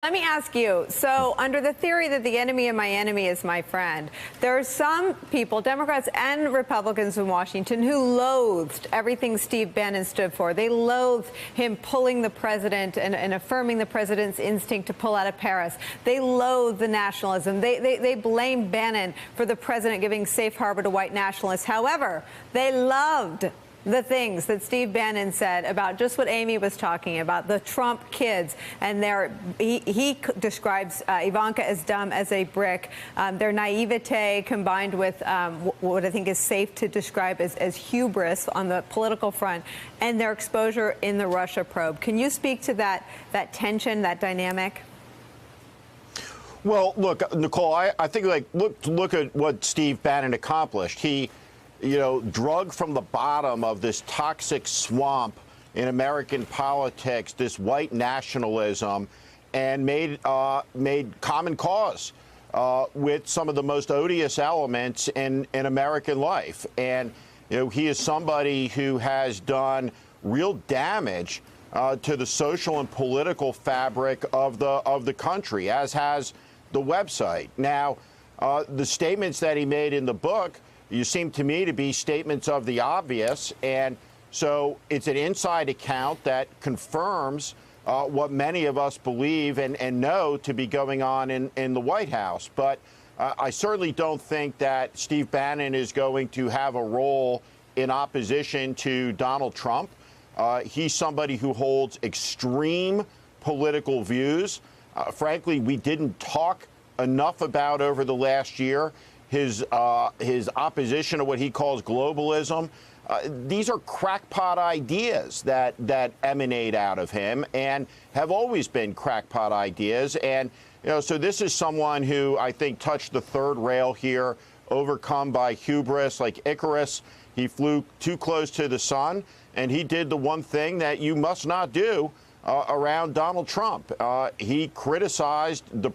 Let me ask you, so under the theory that the enemy of my enemy is my friend, there are some people, Democrats and Republicans in Washington, who loathed everything Steve Bannon stood for. They loathed him pulling the president and affirming the president's instinct to pull out of Paris. They loathe the nationalism. They blame Bannon for the president giving safe harbor to white nationalists. However, they loved the things that Steve Bannon said about just what Amy was talking about, the Trump kids, and he describes Ivanka as dumb as a brick, their naivete combined with what I think is safe to describe as hubris on the political front, and their exposure in the Russia probe. Can you speak to that tension, that dynamic? Well, look, Nicole, I think, look at what Steve Bannon accomplished. He drug from the bottom of this toxic swamp in American politics, this white nationalism, and made common cause with some of the most odious elements in American life. And, he is somebody who has done real damage to the social and political fabric of the country, as has the website. Now, the statements that he made in the book, you seem to me to be statements of the obvious, and so it's an inside account that confirms what many of us believe and know to be going on in the White House. But I certainly don't think that Steve Bannon is going to have a role in opposition to Donald Trump. He's somebody who holds extreme political views. Frankly, we didn't talk enough about over the last year his opposition to what he calls globalism. These are crackpot ideas that emanate out of him and have always been crackpot ideas. And, so this is someone who I think touched the third rail here, overcome by hubris like Icarus. He flew too close to the sun, and he did the one thing that you must not do around Donald Trump. He criticized the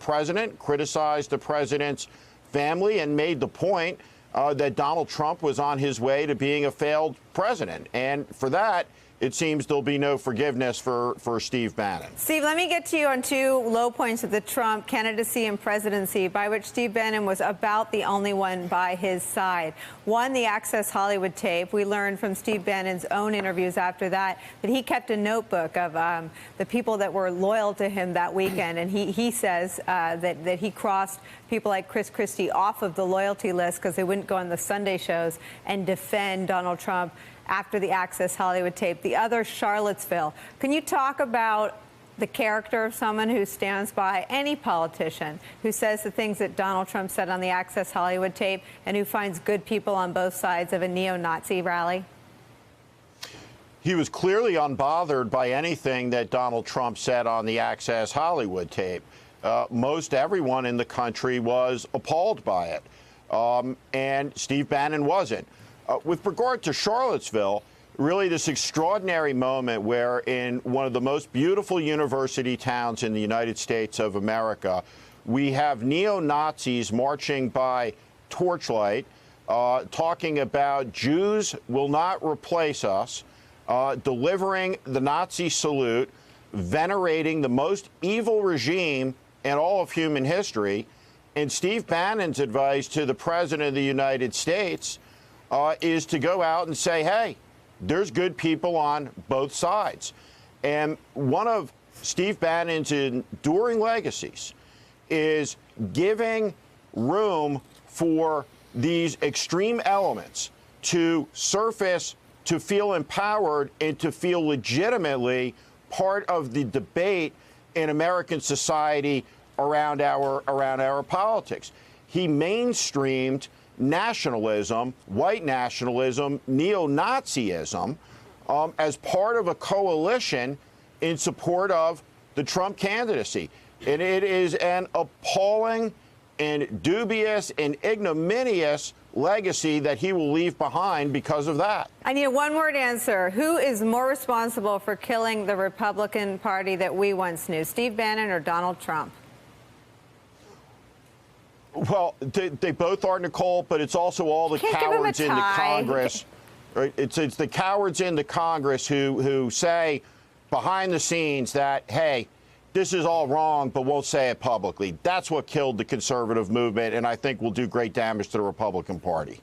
president's family, and made the point that Donald Trump was on his way to being a failed president. And for that, it seems there'll be no forgiveness for Steve Bannon. Steve, let me get to you on two low points of the Trump candidacy and presidency, by which Steve Bannon was about the only one by his side. One, the Access Hollywood tape. We learned from Steve Bannon's own interviews after that he kept a notebook of the people that were loyal to him that weekend. And he says that he crossed people like Chris Christie off of the loyalty list because they wouldn't go on the Sunday shows and defend Donald Trump after the Access Hollywood tape. The other, Charlottesville. Can you talk about the character of someone who stands by any politician who says the things that Donald Trump said on the Access Hollywood tape and who finds good people on both sides of a neo-Nazi rally? He was clearly unbothered by anything that Donald Trump said on the Access Hollywood tape. Most everyone in the country was appalled by it, and Steve Bannon wasn't. With regard to Charlottesville, really this extraordinary moment where in one of the most beautiful university towns in the United States of America, we have neo-Nazis marching by torchlight, talking about Jews will not replace us, delivering the Nazi salute, venerating the most evil regime in all of human history. And Steve Bannon's advice to the President of the United States is to go out and say, hey, there's good people on both sides. And one of Steve Bannon's enduring legacies is giving room for these extreme elements to surface, to feel empowered, and to feel legitimately part of the debate in American society around our politics. He mainstreamed nationalism, white nationalism, neo-Nazism as part of a coalition in support of the Trump candidacy. And it is an appalling and dubious and ignominious legacy that he will leave behind because of that. I need a one-word answer. Who is more responsible for killing the Republican Party that we once knew, Steve Bannon or Donald Trump? Well, they both are, Nicole, but it's also all the cowards in the Congress. Right? It's the cowards in the Congress who say behind the scenes that, hey, this is all wrong, but won't say it publicly. That's what killed the conservative movement, and I think will do great damage to the Republican Party.